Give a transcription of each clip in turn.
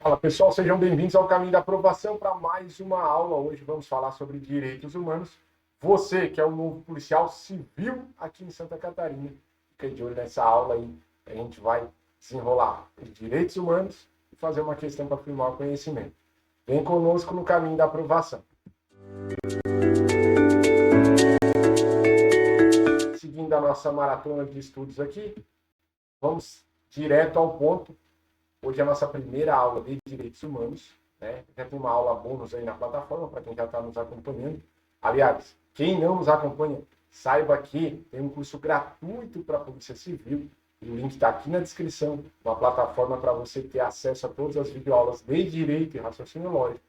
Fala pessoal, sejam bem-vindos ao Caminho da Aprovação para mais uma aula. Hoje vamos falar sobre direitos humanos. Você que é um novo policial civil aqui em Santa Catarina, fica de olho nessa aula aí. A gente vai desenrolar os direitos humanos e fazer uma questão para afirmar o conhecimento. Vem conosco no Caminho da Aprovação. Seguindo a nossa maratona de estudos aqui, vamos direto ao ponto. Hoje é a nossa primeira aula de direitos humanos, né? Já tem uma aula bônus aí na plataforma para quem já está nos acompanhando. Aliás, quem não nos acompanha, saiba que tem um curso gratuito para a Polícia Civil. O link está aqui na descrição, uma plataforma para você ter acesso a todas as videoaulas de direito e raciocínio lógico.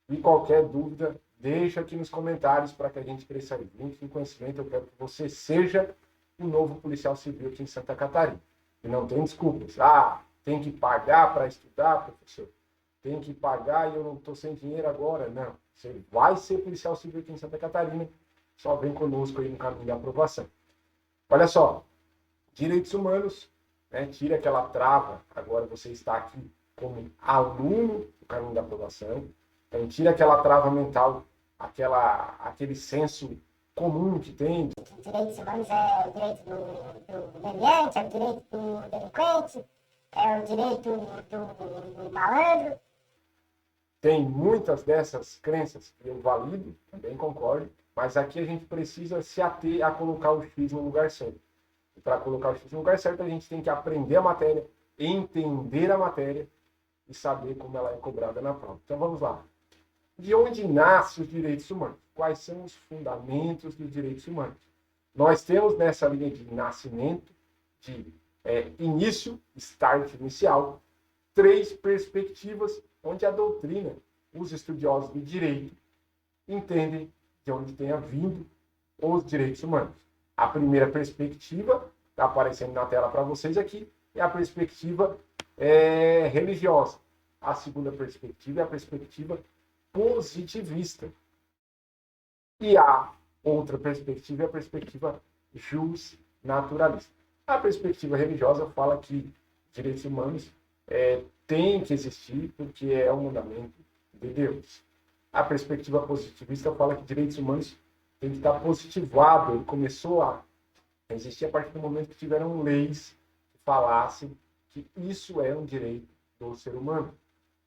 E qualquer dúvida, deixa aqui nos comentários para que a gente cresça junto em conhecimento. Eu quero que você seja o novo policial civil aqui em Santa Catarina. E não tem desculpas. Tem que pagar para estudar, professor. Tem que pagar e eu não estou sem dinheiro agora. Não. Você vai ser policial civil aqui em Santa Catarina. Só vem conosco aí no caminho da aprovação. Olha só. Direitos humanos. Né? Tira aquela trava. Agora você está aqui como aluno do caminho da aprovação. Então, tira aquela trava mental. Aquele senso comum que tem. Direitos humanos é o direito do meliante, é o direito do delinquente, é o direito do malandro. Tem muitas dessas crenças que eu valido, também concordo, mas aqui a gente precisa se ater a colocar o X no lugar certo. E para colocar o X no lugar certo, a gente tem que aprender a matéria, entender a matéria e saber como ela é cobrada na prova. Então vamos lá. De onde nascem os direitos humanos? Quais são os fundamentos dos direitos humanos? Nós temos nessa linha de nascimento, de início, start inicial, 3 perspectivas onde a doutrina, os estudiosos do direito, entendem de onde tenha vindo os direitos humanos. A primeira perspectiva, está aparecendo na tela para vocês aqui, é a perspectiva religiosa. A segunda perspectiva é a perspectiva positivista. E a outra perspectiva é a perspectiva justnaturalista. A perspectiva religiosa fala que direitos humanos têm que existir porque é um mandamento de Deus. A perspectiva positivista fala que direitos humanos têm que estar positivado. Ele começou a existir a partir do momento que tiveram leis que falassem que isso é um direito do ser humano.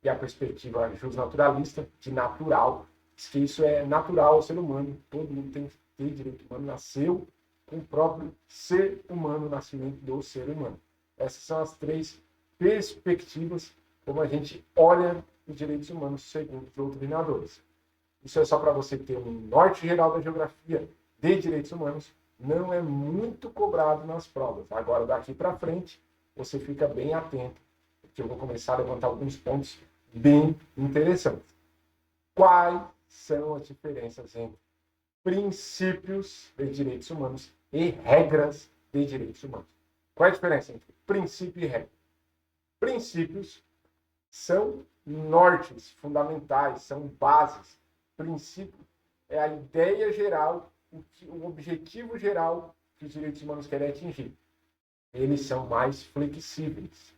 E a perspectiva justnaturalista, de natural, diz que isso é natural ao ser humano. Todo mundo tem que ter direito humano, nasceu com o próprio ser humano, o nascimento do ser humano. Essas são as 3 perspectivas como a gente olha os direitos humanos segundo os doutrinadores. Isso é só para você ter um norte geral da geografia de direitos humanos. Não é muito cobrado nas provas. Agora, daqui para frente, você fica bem atento, porque eu vou começar a levantar alguns pontos bem interessantes. Quais são as diferenças entre princípios de direitos humanos e regras de direitos humanos? Qual é a diferença entre princípio e regra? Princípios são nortes fundamentais, são bases. Princípio é a ideia geral, o objetivo geral que os direitos humanos querem atingir. Eles são mais flexíveis.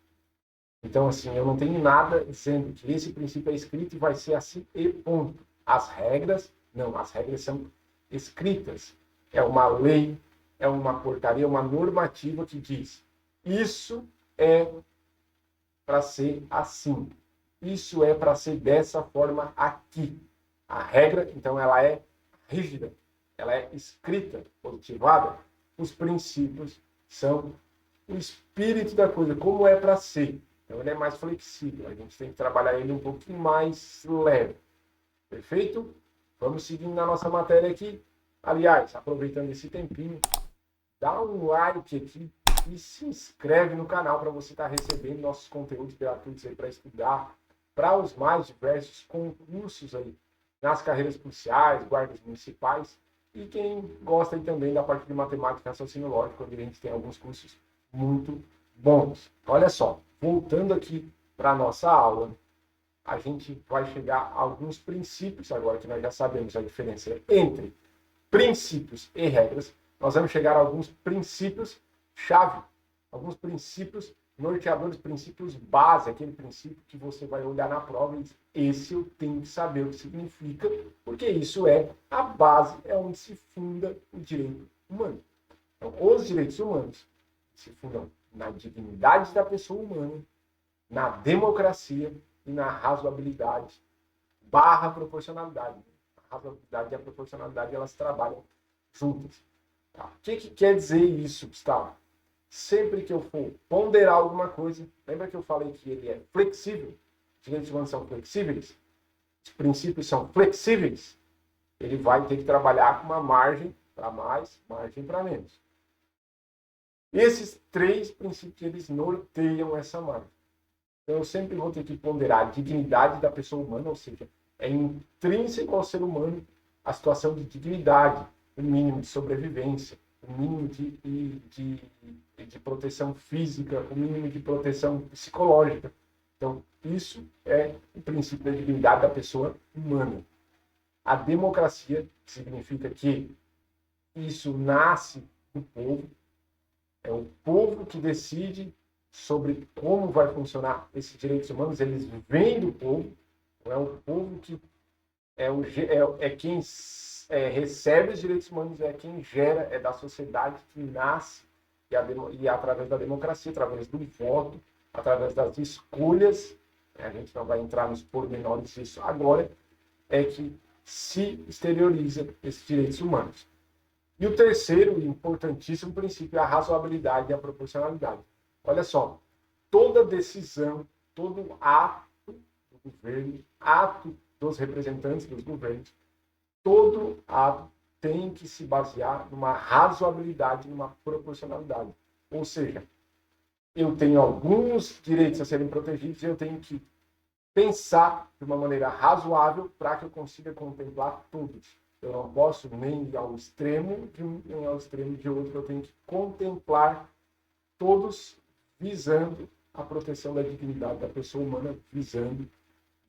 Então, assim, eu não tenho nada dizendo que esse princípio é escrito e vai ser assim e ponto. As regras, não, as regras são escritas. É uma lei, é uma portaria, uma normativa que diz isso é para ser assim. Isso é para ser dessa forma aqui. A regra, então, ela é rígida, ela é escrita, positivada. Os princípios são o espírito da coisa, como é para ser. Então, ele é mais flexível. A gente tem que trabalhar ele um pouquinho mais leve. Perfeito? Vamos seguindo na nossa matéria aqui. Aliás, aproveitando esse tempinho, dá um like aqui e se inscreve no canal para você estar recebendo nossos conteúdos gratuitos aí para estudar para os mais diversos concursos aí nas carreiras policiais, guardas municipais e quem gosta aí também da parte de matemática e raciocínio lógico, onde a gente tem alguns cursos muito bons. Olha só, voltando aqui para a nossa aula, a gente vai chegar a alguns princípios, agora que nós já sabemos a diferença entre princípios e regras, nós vamos chegar a alguns princípios-chave, alguns princípios norteadores, princípios base, aquele princípio que você vai olhar na prova e diz, esse eu tenho que saber o que significa, porque isso é a base, é onde se funda o direito humano. Então, os direitos humanos se fundam na dignidade da pessoa humana, na democracia e na razoabilidade / proporcionalidade. A razoabilidade e a proporcionalidade, elas trabalham juntas. Tá? O que quer dizer isso, Gustavo? Sempre que eu for ponderar alguma coisa, lembra que eu falei que ele é flexível? Os direitos humanos são flexíveis? Os princípios são flexíveis? Ele vai ter que trabalhar com uma margem para mais, margem para menos. Esses 3 princípios, eles norteiam essa margem. Então, eu sempre vou ter que ponderar a dignidade da pessoa humana, ou seja, é intrínseco ao ser humano a situação de dignidade, o mínimo de sobrevivência, o mínimo de proteção física, o mínimo de proteção psicológica. Então, isso é o princípio da dignidade da pessoa humana. A democracia significa que isso nasce do povo, é o povo que decide sobre como vai funcionar esses direitos humanos, eles vêm do povo, não é o povo que quem recebe os direitos humanos, é quem gera, é da sociedade que nasce, e através da democracia, através do voto, através das escolhas, a gente não vai entrar nos pormenores disso agora, é que se exterioriza esses direitos humanos. E o terceiro e importantíssimo princípio é a razoabilidade e a proporcionalidade. Olha só, toda decisão, todo ato do governo, ato dos representantes dos governos, todo ato tem que se basear numa razoabilidade, numa proporcionalidade. Ou seja, eu tenho alguns direitos a serem protegidos e eu tenho que pensar de uma maneira razoável para que eu consiga contemplar todos. Eu não posso nem ir ao extremo de um, nem ao extremo de outro. Eu tenho que contemplar todos visando a proteção da dignidade da pessoa humana, visando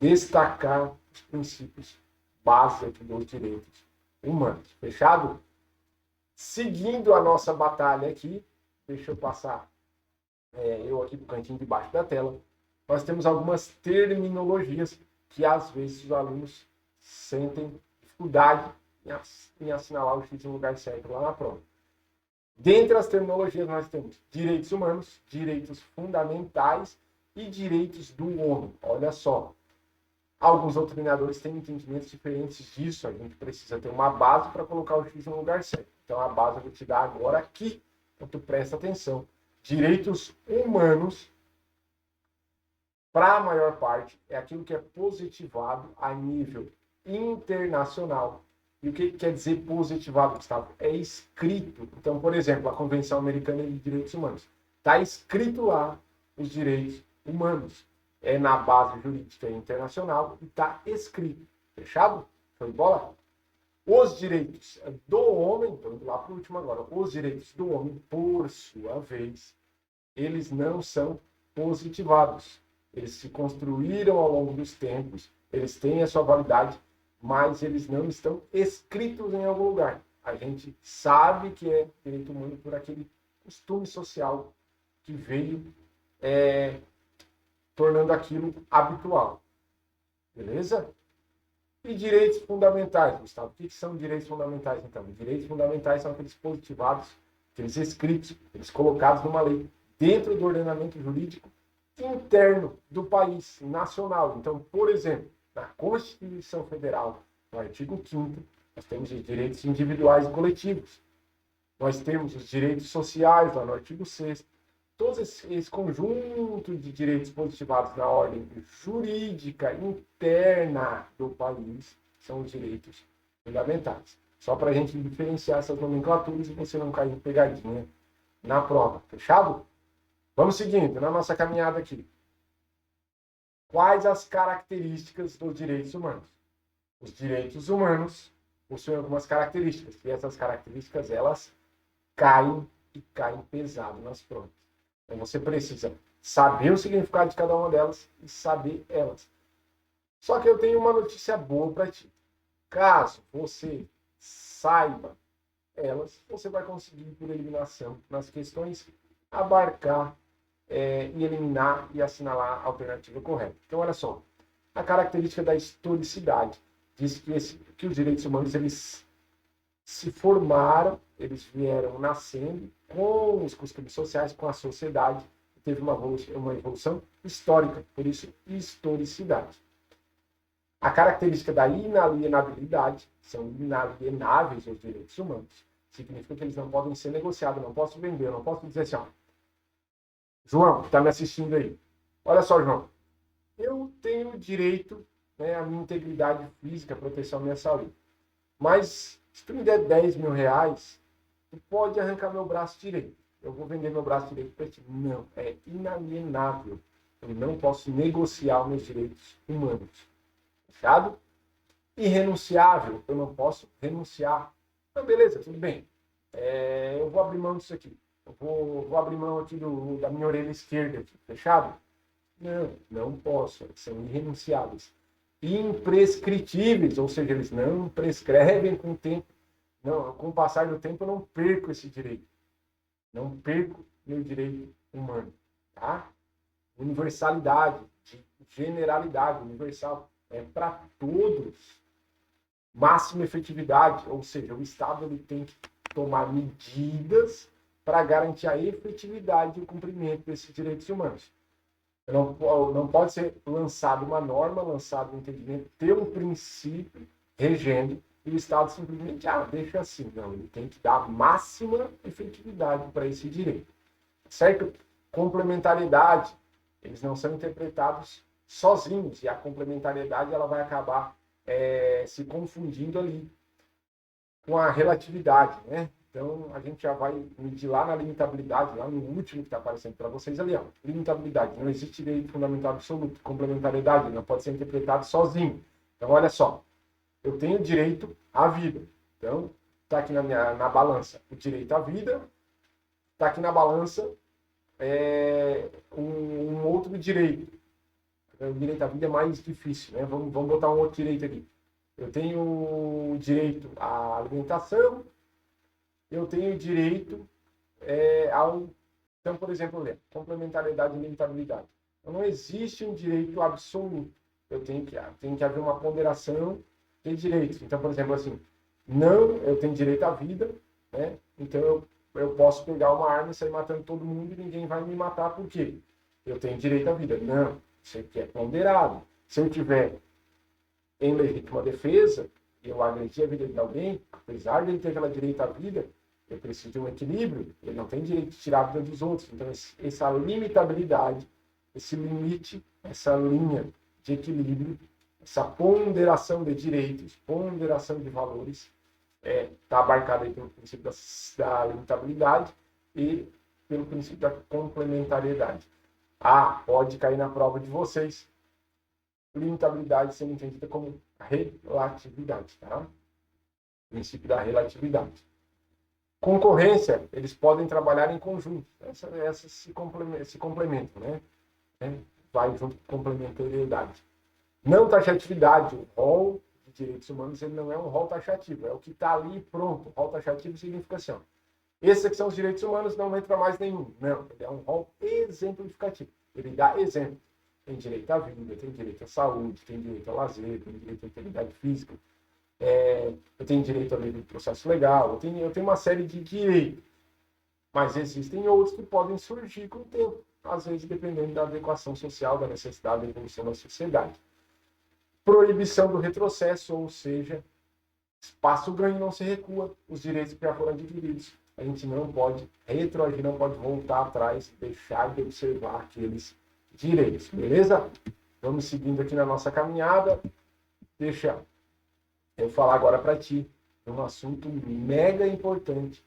destacar os princípios básicos dos direitos humanos. Fechado? Seguindo a nossa batalha aqui, deixa eu passar eu aqui para o cantinho de baixo da tela, nós temos algumas terminologias que às vezes os alunos sentem dificuldade em assinalar o X no lugar certo lá na prova. Dentre as terminologias nós temos direitos humanos, direitos fundamentais e direitos do homem. Olha só, alguns doutrinadores têm entendimentos diferentes disso, a gente precisa ter uma base para colocar o X no lugar certo. Então a base eu vou te dar agora aqui, então tu presta atenção. Direitos humanos, para a maior parte, é aquilo que é positivado a nível internacional. E o que quer dizer positivado, Gustavo? É escrito. Então, por exemplo, a Convenção Americana de Direitos Humanos. Está escrito lá os direitos humanos. É na base jurídica internacional e está escrito. Fechado? Foi bola? Os direitos do homem, vamos lá para o último agora. Os direitos do homem, por sua vez, eles não são positivados. Eles se construíram ao longo dos tempos, eles têm a sua validade, mas eles não estão escritos em algum lugar. A gente sabe que é direito humano por aquele costume social que veio tornando aquilo habitual. Beleza? E direitos fundamentais, Gustavo? O que são direitos fundamentais, então? Direitos fundamentais são aqueles positivados, aqueles escritos, aqueles colocados numa lei, dentro do ordenamento jurídico interno do país, nacional. Então, por exemplo, na Constituição Federal, no artigo 5º, nós temos os direitos individuais e coletivos. Nós temos os direitos sociais, lá no artigo 6º. Todo esse conjunto de direitos positivados na ordem jurídica interna do país são os direitos fundamentais. Só para a gente diferenciar essas nomenclaturas e você não cair em pegadinha na prova. Fechado? Vamos seguindo na nossa caminhada aqui. Quais as características dos direitos humanos? Os direitos humanos possuem algumas características. E essas características, elas caem e caem pesado nas provas. Então você precisa saber o significado de cada uma delas e saber elas. Só que eu tenho uma notícia boa para ti. Caso você saiba elas, você vai conseguir, por eliminação, nas questões, abarcar e eliminar e assinalar a alternativa correta. Então, olha só, a característica da historicidade diz que os direitos humanos eles se formaram, eles vieram nascendo com os costumes sociais, com a sociedade, teve uma evolução histórica, por isso, historicidade. A característica da inalienabilidade, são inalienáveis os direitos humanos, significa que eles não podem ser negociados, não posso vender, não posso dizer assim, ó, João, que está me assistindo aí, olha só, João, eu tenho direito, né, à minha integridade física, proteção à minha saúde, mas se tu me der 10 mil reais, tu pode arrancar meu braço direito. Eu vou vender meu braço direito para ti. Não, é inalienável. Eu não posso negociar os meus direitos humanos. Fechado? Irrenunciável. Eu não posso renunciar. Então, beleza, tudo bem. Eu vou abrir mão disso aqui. Eu vou abrir mão aqui da minha orelha esquerda. Aqui. Fechado? Não, não posso. São irrenunciáveis. Imprescritíveis, ou seja, eles não prescrevem com o tempo. Não, com o passar do tempo eu não perco esse direito. Não perco meu direito humano. Tá? Universalidade, generalidade, universal. É para todos. Máxima efetividade, ou seja, o Estado ele tem que tomar medidas para garantir a efetividade e o cumprimento desses direitos humanos. Não pode ser lançada uma norma, lançado um entendimento, ter um princípio regendo e o Estado simplesmente deixa assim. Não, ele tem que dar máxima efetividade para esse direito. Certo? Complementariedade. Eles não são interpretados sozinhos e a complementariedade ela vai acabar se confundindo ali com a relatividade, né? Então, a gente já vai medir lá na limitabilidade, lá no último que está aparecendo para vocês ali, ó. Limitabilidade. Não existe direito fundamental absoluto. Complementariedade não pode ser interpretado sozinho. Então, olha só. Eu tenho direito à vida. Então, está aqui na balança o direito à vida. Está aqui na balança um outro direito. O direito à vida é mais difícil, né? Vamos botar um outro direito aqui. Eu tenho direito à alimentação. Eu tenho direito ao... Então, por exemplo, complementariedade e limitabilidade. Então, não existe um direito absoluto. Eu tenho que haver uma ponderação de direitos. Então, por exemplo, assim, eu tenho direito à vida, né? Então, eu posso pegar uma arma e sair matando todo mundo e ninguém vai me matar. Por quê? Eu tenho direito à vida. Não, isso aqui é ponderado. Se eu tiver em legítima defesa, eu agredi a vida de alguém, apesar de ele ter aquela direito à vida, eu preciso de um equilíbrio, ele não tem direito de tirar a vida dos outros. Então, essa limitabilidade, esse limite, essa linha de equilíbrio, essa ponderação de direitos, ponderação de valores, está abarcada aí pelo princípio da limitabilidade e pelo princípio da complementariedade. Pode cair na prova de vocês, limitabilidade sendo entendida como relatividade, tá? Princípio da relatividade. Concorrência, eles podem trabalhar em conjunto. Essas se complementam, né? Vai junto com complementariedade. Não taxatividade, o rol de direitos humanos ele não é um rol taxativo, é o que está ali pronto. Rol taxativo significa assim, ó, esses aqui são os direitos humanos, não entra mais nenhum. Não, ele é um rol exemplificativo. Ele dá exemplo. Tem direito à vida, tem direito à saúde, tem direito ao lazer, tem direito à integridade física. Eu tenho direito ao livre processo legal, eu tenho uma série de direitos, mas existem outros que podem surgir com o tempo, às vezes dependendo da adequação social, da necessidade da evolução da sociedade. Proibição do retrocesso, ou seja, espaço ganho não se recua, os direitos que já foram adquiridos, a gente não pode retroagir, não pode voltar atrás, deixar de observar aqueles direitos, beleza? Vamos seguindo aqui na nossa caminhada, deixa eu falar agora para ti um assunto mega importante,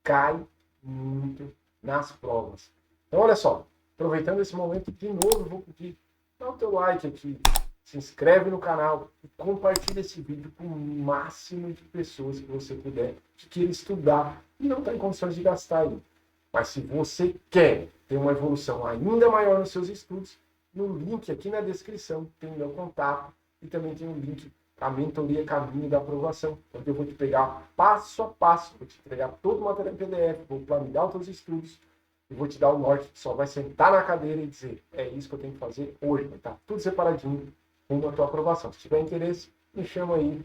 cai muito nas provas. Então, olha só, aproveitando esse momento, de novo, eu vou pedir, dá o teu like aqui, se inscreve no canal e compartilha esse vídeo com o máximo de pessoas que você puder, que queira estudar e não está em condições de gastar aí. Mas se você quer ter uma evolução ainda maior nos seus estudos, no link aqui na descrição tem meu contato e também tem um link a mentoria Caminho da Aprovação, onde eu vou te pegar passo a passo, vou te entregar todo o material em PDF, vou planilhar os teus estudos e vou te dar o norte, que só vai sentar na cadeira e dizer, é isso que eu tenho que fazer hoje, vai estar tudo separadinho rumo à tua aprovação. Se tiver interesse, me chama aí,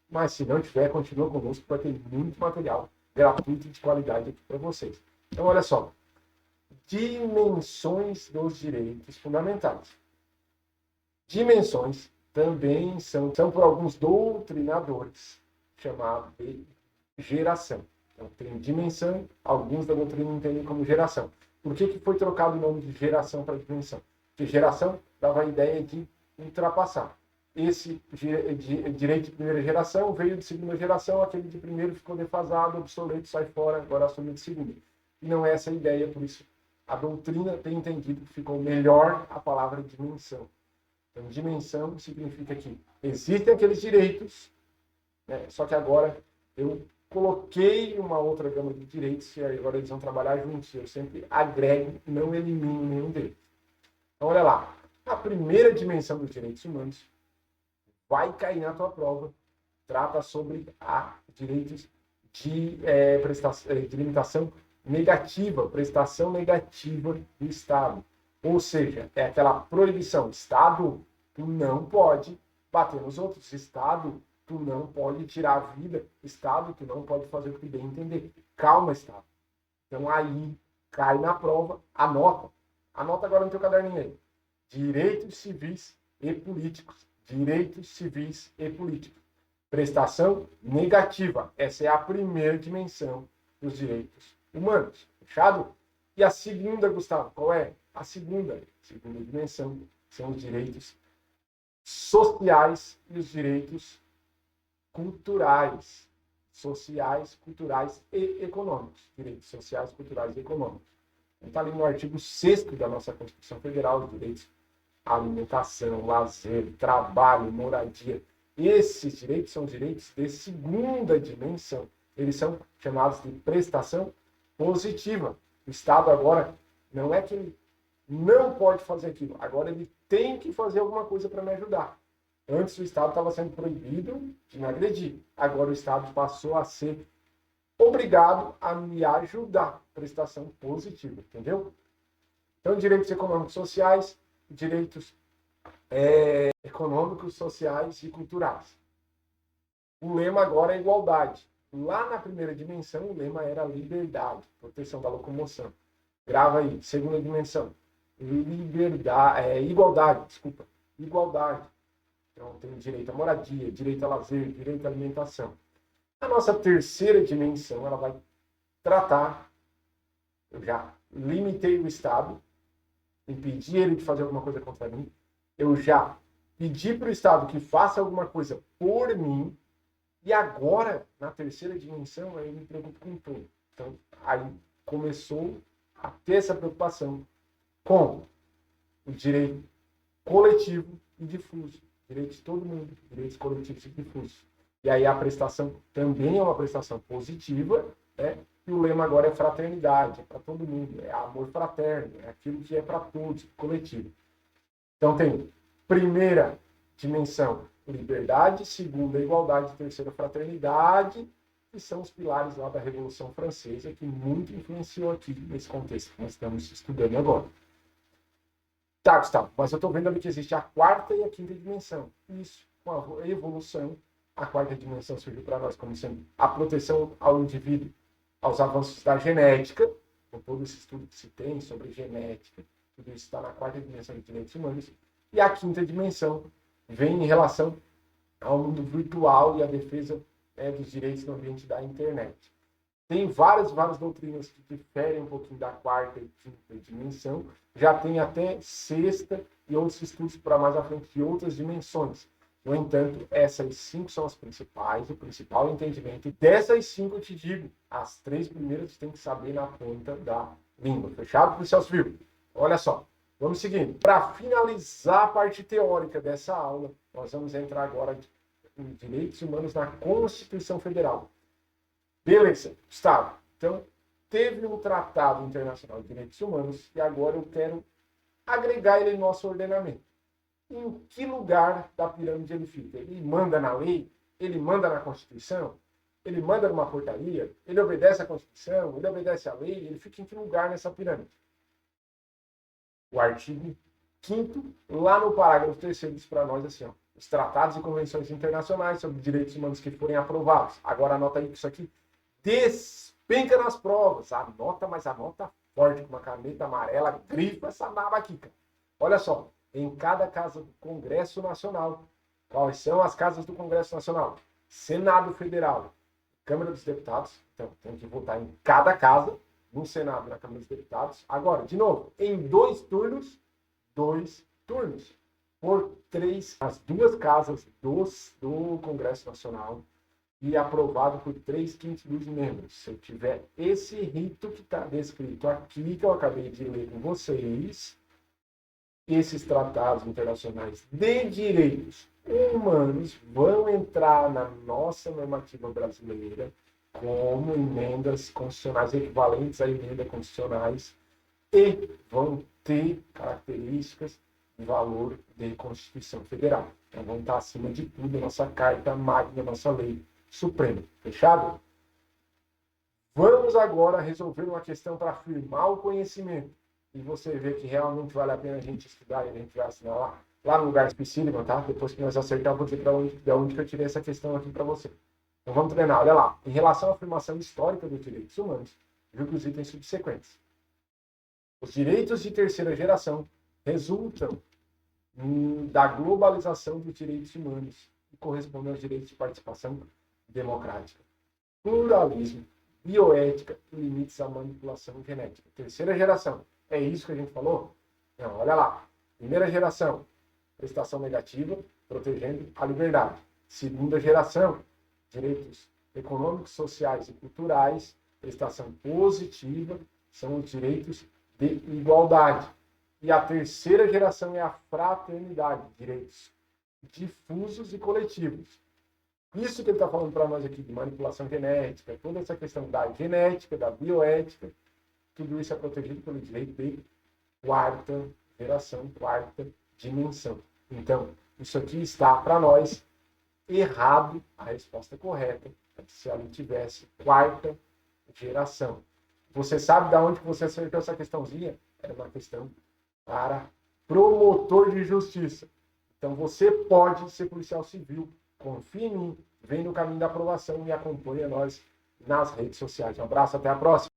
mas se não tiver, continua conosco, vai ter muito material gratuito e de qualidade aqui para vocês. Então, olha só, dimensões dos direitos fundamentais. Dimensões também são por alguns doutrinadores chamados de geração. Então, tem dimensão, alguns da doutrina entendem como geração. Por que foi trocado o nome de geração para dimensão? Porque geração dava a ideia de ultrapassar. Esse direito de primeira geração veio de segunda geração, aquele de primeiro ficou defasado, obsoleto, sai fora, agora assume de segunda. E não é essa a ideia, por isso a doutrina tem entendido que ficou melhor a palavra dimensão. Então, dimensão significa que existem aqueles direitos, né? Só que agora eu coloquei uma outra gama de direitos e agora eles vão trabalhar juntos. Eu sempre agrego, não elimino nenhum deles. Então, olha lá. A primeira dimensão dos direitos humanos vai cair na tua prova. Trata sobre direitos de limitação negativa, prestação negativa do Estado. Ou seja, é aquela proibição. Estado, tu não pode bater nos outros. Estado, tu não pode tirar a vida. Estado, tu não pode fazer o que tu bem entender. Calma, Estado. Então aí cai na prova, anota. Anota agora no teu caderninho aí. Direitos civis e políticos. Direitos civis e políticos. Prestação negativa. Essa é a primeira dimensão dos direitos humanos. Fechado? E a segunda, Gustavo, qual é? A segunda dimensão são os direitos sociais e os direitos culturais. Sociais, culturais e econômicos. Direitos sociais, culturais e econômicos. Está ali no artigo 6º da nossa Constituição Federal, os direitos à alimentação, lazer, trabalho, moradia. Esses direitos são direitos de segunda dimensão. Eles são chamados de prestação positiva. O Estado agora não é que ele não pode fazer aquilo, agora ele tem que fazer alguma coisa para me ajudar. Antes o Estado estava sendo proibido de me agredir. Agora o Estado passou a ser obrigado a me ajudar. Prestação positiva, entendeu? Então, direitos econômicos sociais, direitos econômicos, sociais e culturais. O lema agora é igualdade. Lá na primeira dimensão, o lema era liberdade, proteção da locomoção. Grava aí, segunda dimensão. Igualdade. Então, tem direito à moradia, direito a lazer, direito à alimentação. A nossa terceira dimensão, ela vai tratar, eu já limitei o Estado, impedi ele de fazer alguma coisa contra mim, eu já pedi para o Estado que faça alguma coisa por mim, e agora, na terceira dimensão, eu me preocupo com tudo. Então, aí começou a ter essa preocupação com o direito coletivo e difuso. Direitos de todo mundo, direitos coletivos e difusos. E aí a prestação também é uma prestação positiva, né? E o lema agora é fraternidade, é para todo mundo, é amor fraterno, é aquilo que é para todos, coletivo. Então tem primeira dimensão, liberdade, segunda, igualdade, terceira, fraternidade, que são os pilares lá da Revolução Francesa, que muito influenciou aqui nesse contexto que nós estamos estudando agora. Tá, Gustavo, mas eu estou vendo ali que existe a quarta e a quinta dimensão. Isso, com a evolução, a quarta dimensão surgiu para nós como sendo a proteção ao indivíduo, aos avanços da genética, com todo esse estudo que se tem sobre genética, tudo isso está na quarta dimensão de direitos humanos, e a quinta dimensão vem em relação ao mundo virtual e a defesa dos direitos no ambiente da internet. Tem várias doutrinas que diferem um pouquinho da quarta e quinta dimensão, já tem até sexta e outros estudos para mais à frente de outras dimensões. No entanto, essas 5 são as principais, o principal entendimento. E dessas 5 eu te digo, as 3 primeiras você tem que saber na ponta da língua. Fechado, policial civil? Olha só, vamos seguindo. Para finalizar a parte teórica dessa aula, nós vamos entrar agora em direitos humanos na Constituição Federal. Beleza, Gustavo. Então, teve um Tratado Internacional de Direitos Humanos e agora eu quero agregar ele no nosso ordenamento. Em que lugar da pirâmide ele fica? Ele manda na lei? Ele manda na Constituição? ele manda numa portaria, ele obedece à Constituição, ele obedece à lei, ele fica em que lugar nessa pirâmide? O artigo 5º, lá no parágrafo 3º, diz para nós assim, ó, os tratados e convenções internacionais sobre direitos humanos que forem aprovados. Agora anota aí que isso aqui despenca nas provas. Anota, mas anota forte, com uma caneta amarela, grifa essa naba aqui, cara. Olha só, em cada casa do Congresso Nacional, quais são as casas do Congresso Nacional? Senado Federal, Câmara dos Deputados, então tem que votar em cada casa, no Senado e na Câmara dos Deputados. Agora, de novo, em 2 turnos, por 3, as 2 casas do Congresso Nacional e aprovado por 3/5 dos membros. Se eu tiver esse rito que está descrito aqui, que eu acabei de ler com vocês, esses tratados internacionais de direitos humanos vão entrar na nossa normativa brasileira como emendas constitucionais equivalentes a emendas constitucionais e vão ter características de valor de Constituição Federal. Então vão estar acima de tudo a nossa Carta Magna, a nossa Lei Suprema. Fechado? Vamos agora resolver uma questão para afirmar o conhecimento. E você vê que realmente vale a pena a gente estudar e a gente vai assinar lá no lugar específico, tá? Depois que nós acertar, eu vou dizer de onde que eu tirei essa questão aqui para você. Então vamos treinar, olha lá. Em relação à afirmação histórica dos direitos humanos, viu que os itens subsequentes. Os direitos de terceira geração resultam da globalização dos direitos humanos e correspondem aos direitos de participação democrática, pluralismo, bioética e limites à manipulação genética. Terceira geração, é isso que a gente falou? Não, olha lá. Primeira geração, prestação negativa, protegendo a liberdade. Segunda geração, direitos econômicos, sociais e culturais, prestação positiva, são os direitos de igualdade. E a terceira geração é a fraternidade, direitos difusos e coletivos. Isso que ele está falando para nós aqui de manipulação genética, toda essa questão da genética, da bioética, tudo isso é protegido pelo direito de quarta geração, quarta dimensão. Então, isso aqui está para nós errado, a resposta correta, se ela tivesse quarta geração. Você sabe de onde você acertou essa questãozinha? Era uma questão para promotor de justiça. Então você pode ser policial civil. Confie em mim, vem no caminho da aprovação e acompanha nós nas redes sociais. Um abraço, até a próxima.